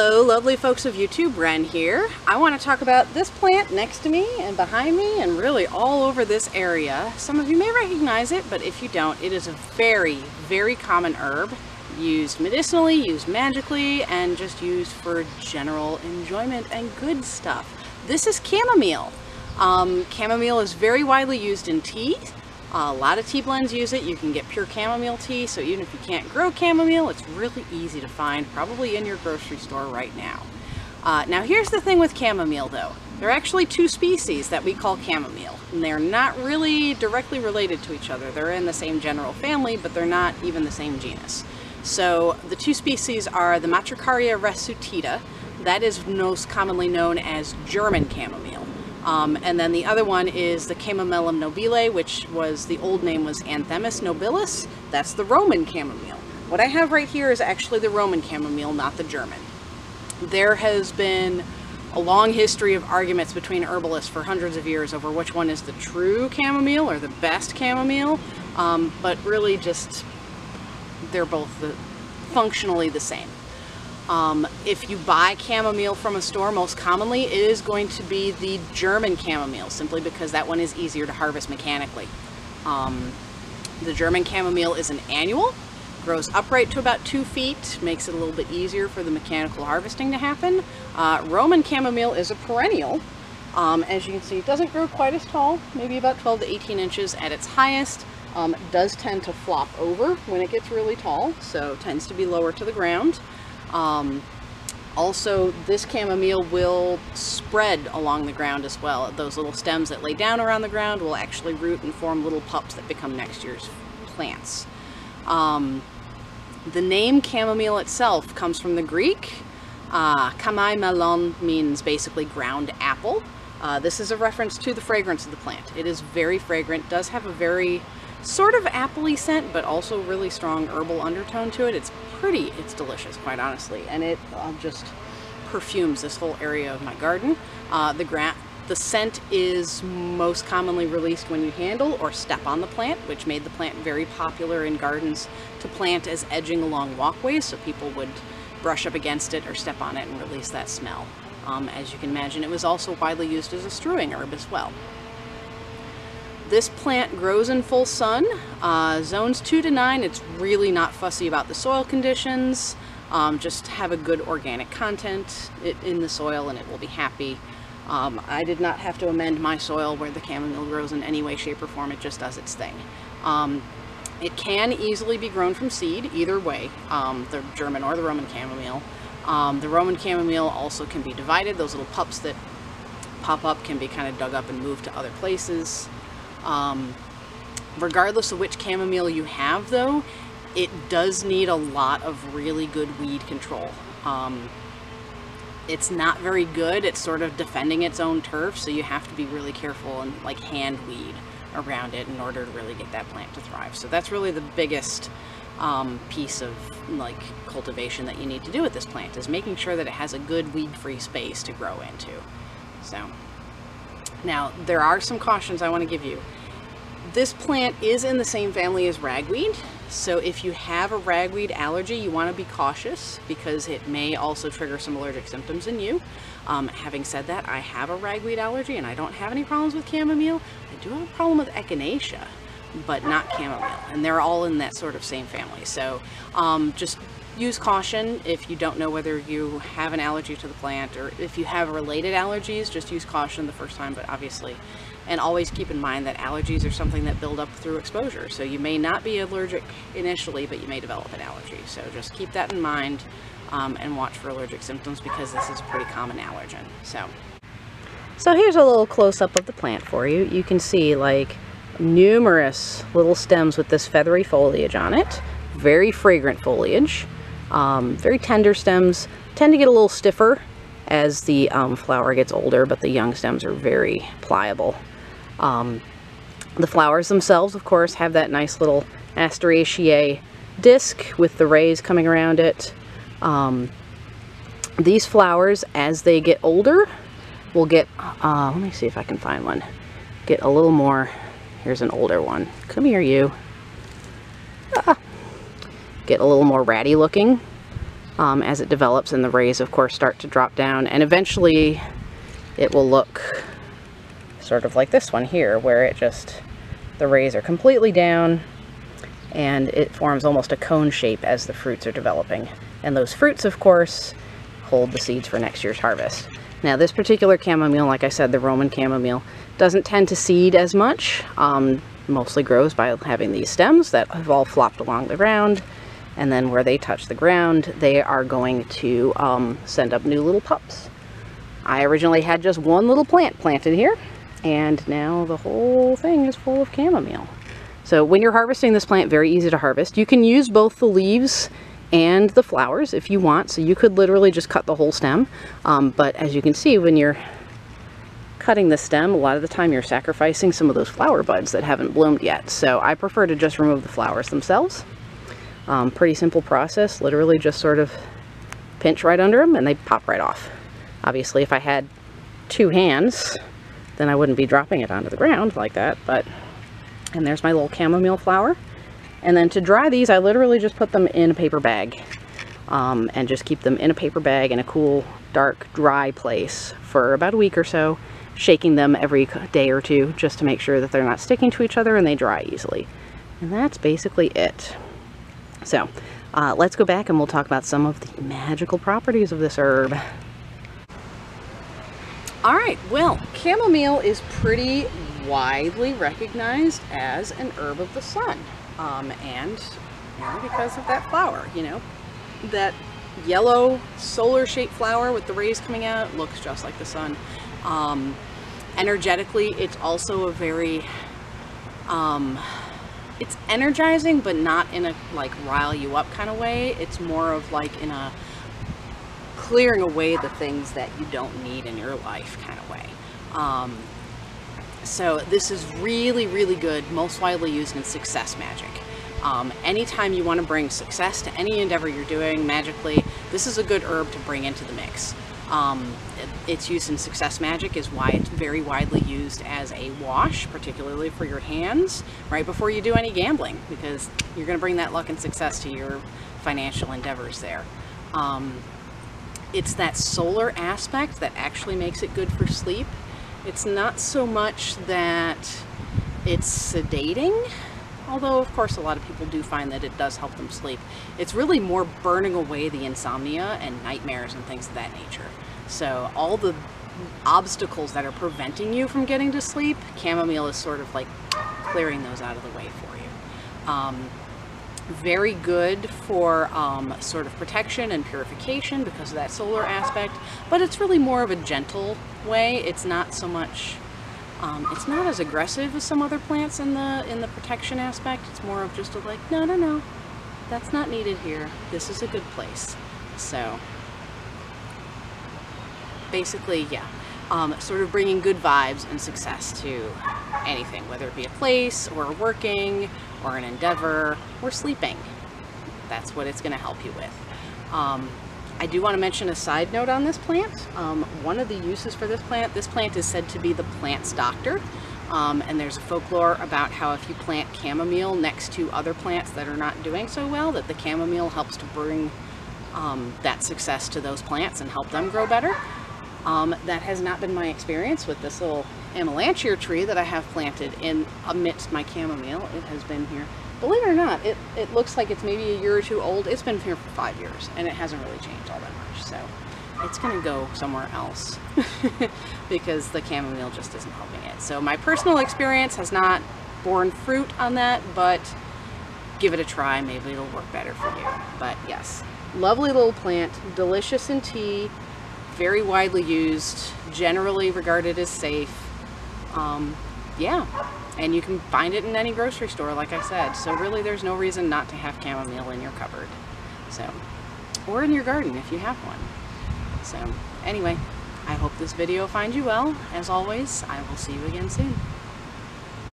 Hello lovely folks of YouTube, Ren here. I want to talk about this plant next to me and behind me and really all over this area. Some of you may recognize it, but if you don't, it is a very common herb, used medicinally, used magically, and just used for general enjoyment and good stuff. This is chamomile. Chamomile is very widely used in tea. A lot of tea blends use it. You can get pure chamomile tea, so even if you can't grow chamomile, it's really easy to find, probably in your grocery store right now. Now here's the thing with chamomile though. There are actually two species that we call chamomile, and they're not really directly related to each other. They're in the same general family, but they're not even the same genus. So the two species are the Matricaria resuscitata, that is most commonly known as German chamomile. And then the other one is the Chamomile nobile, which was, the old name was Anthemis nobilis. That's the Roman chamomile. What I have right here is actually the Roman chamomile, not the German. There has been a long history of arguments between herbalists for hundreds of years over which one is the true chamomile or the best chamomile, but really just, they're both functionally the same. If you buy chamomile from a store, most commonly it is going to be the German chamomile, simply because that one is easier to harvest mechanically. The German chamomile is an annual, grows upright to about 2 feet, makes it a little bit easier for the mechanical harvesting to happen. Roman chamomile is a perennial. As you can see, it doesn't grow quite as tall, maybe about 12 to 18 inches at its highest. It does tend to flop over when it gets really tall, so it tends to be lower to the ground. Also, this chamomile will spread along the ground as well. Those little stems that lay down around the ground will actually root and form little pups that become next year's plants. The name chamomile itself comes from the Greek. Chamomile means basically ground apple. This is a reference to the fragrance of the plant. It is very fragrant, does have a very sort of appley scent, but also really strong herbal undertone to it. It's pretty, it's delicious, quite honestly, and it just perfumes this whole area of my garden. The scent is most commonly released when you handle or step on the plant, which made the plant very popular in gardens to plant as edging along walkways, so people would brush up against it or step on it and release that smell. As you can imagine, it was also widely used as a strewing herb as well. This plant grows in full sun, zones 2 to 9. It's really not fussy about the soil conditions. Just have a good organic content in the soil and it will be happy. I did not have to amend my soil where the chamomile grows in any way, shape, or form. It just does its thing. It can easily be grown from seed, either way, the German or the Roman chamomile. The Roman chamomile also can be divided. Those little pups that pop up can be kind of dug up and moved to other places. Regardless of which chamomile you have though, it does need a lot of really good weed control. It's not very good at sort of defending its own turf, so you have to be really careful and like hand weed around it in order to really get that plant to thrive. So that's really the biggest piece of like cultivation that you need to do with this plant, is making sure that it has a good weed-free space to grow into. So now, there are some cautions I want to give you. This plant is in the same family as ragweed, so if you have a ragweed allergy, you want to be cautious because it may also trigger some allergic symptoms in you. Having said that, I have a ragweed allergy and I don't have any problems with chamomile. I do have a problem with echinacea, but not chamomile, and they're all in that sort of same family. So just use caution if you don't know whether you have an allergy to the plant, or if you have related allergies, just use caution the first time, but obviously, and always keep in mind that allergies are something that build up through exposure. So you may not be allergic initially, but you may develop an allergy. So just keep that in mind and watch for allergic symptoms, because this is a pretty common allergen. So here's a little close-up of the plant for you. You can see like numerous little stems with this feathery foliage on it. Very fragrant foliage. Very tender stems, tend to get a little stiffer as the flower gets older, but the young stems are very pliable. The flowers themselves, of course, have that nice little asteraceae disc with the rays coming around it. These flowers, as they get older, will get, let me see if I can find one, get a little more. Here's an older one. Come here, you. Get a little more ratty looking. as it develops, and the rays of course start to drop down, and eventually it will look sort of like this one here, where it just, the rays are completely down and it forms almost a cone shape as the fruits are developing. And those fruits, of course, hold the seeds for next year's harvest. Now this particular chamomile, like I said, the Roman chamomile, doesn't tend to seed as much. Mostly grows by having these stems that have all flopped along the ground, and then where they touch the ground, they are going to send up new little pups. I originally had just one little plant planted here, and now the whole thing is full of chamomile. So when you're harvesting this plant, very easy to harvest. You can use both the leaves and the flowers if you want, so you could literally just cut the whole stem. But as you can see, when you're cutting the stem, a lot of the time you're sacrificing some of those flower buds that haven't bloomed yet. So I prefer to just remove the flowers themselves. Pretty simple process, literally just sort of pinch right under them and they pop right off. Obviously if I had two hands, then I wouldn't be dropping it onto the ground like that, but, and there's my little chamomile flower. And then to dry these, I literally just put them in a paper bag, and just keep them in a paper bag in a cool, dark, dry place for about a week or so, shaking them every day or two just to make sure that they're not sticking to each other and they dry easily. And that's basically it. So let's go back and we'll talk about some of the magical properties of this herb. All right, well, chamomile is pretty widely recognized as an herb of the sun. And because of that flower, you know, that yellow solar shaped flower with the rays coming out looks just like the sun. Energetically, it's also a very, it's energizing, but not in a like rile you up kind of way. It's more of like in a clearing away the things that you don't need in your life kind of way. So this is really, really good, most widely used in success magic. Anytime you want to bring success to any endeavor you're doing magically, this is a good herb to bring into the mix. Its use in success magic is why it's very widely used as a wash, particularly for your hands, right before you do any gambling, because you're going to bring that luck and success to your financial endeavors there. It's that solar aspect that actually makes it good for sleep. It's not so much that it's sedating, although of course a lot of people do find that it does help them sleep. It's really more burning away the insomnia and nightmares and things of that nature. So all the obstacles that are preventing you from getting to sleep, chamomile is sort of like clearing those out of the way for you. Very good for sort of protection and purification because of that solar aspect, but it's really more of a gentle way. It's not so much, it's not as aggressive as some other plants in the protection aspect. It's more of just a like, no, no, no, that's not needed here. This is a good place. So basically, yeah, sort of bringing good vibes and success to anything, whether it be a place or working or an endeavor or sleeping. That's what it's going to help you with. I do want to mention a side note on this plant. One of the uses for this plant is said to be the plant's doctor. And there's a folklore about how if you plant chamomile next to other plants that are not doing so well, that the chamomile helps to bring that success to those plants and help them grow better. That has not been my experience with this little amelanchier tree that I have planted in amidst my chamomile. It has been here, believe it or not, it looks like it's maybe a year or two old. It's been here for 5 years and it hasn't really changed all that much, so it's gonna go somewhere else because the chamomile just isn't helping it. So my personal experience has not borne fruit on that, but give it a try, maybe it'll work better for you. But yes, lovely little plant, delicious in tea, very widely used, generally regarded as safe. Yeah, and you can find it in any grocery store, like I said, so really there's no reason not to have chamomile in your cupboard, so, or in your garden if you have one. So anyway, I hope this video finds you well. As always, I will see you again soon.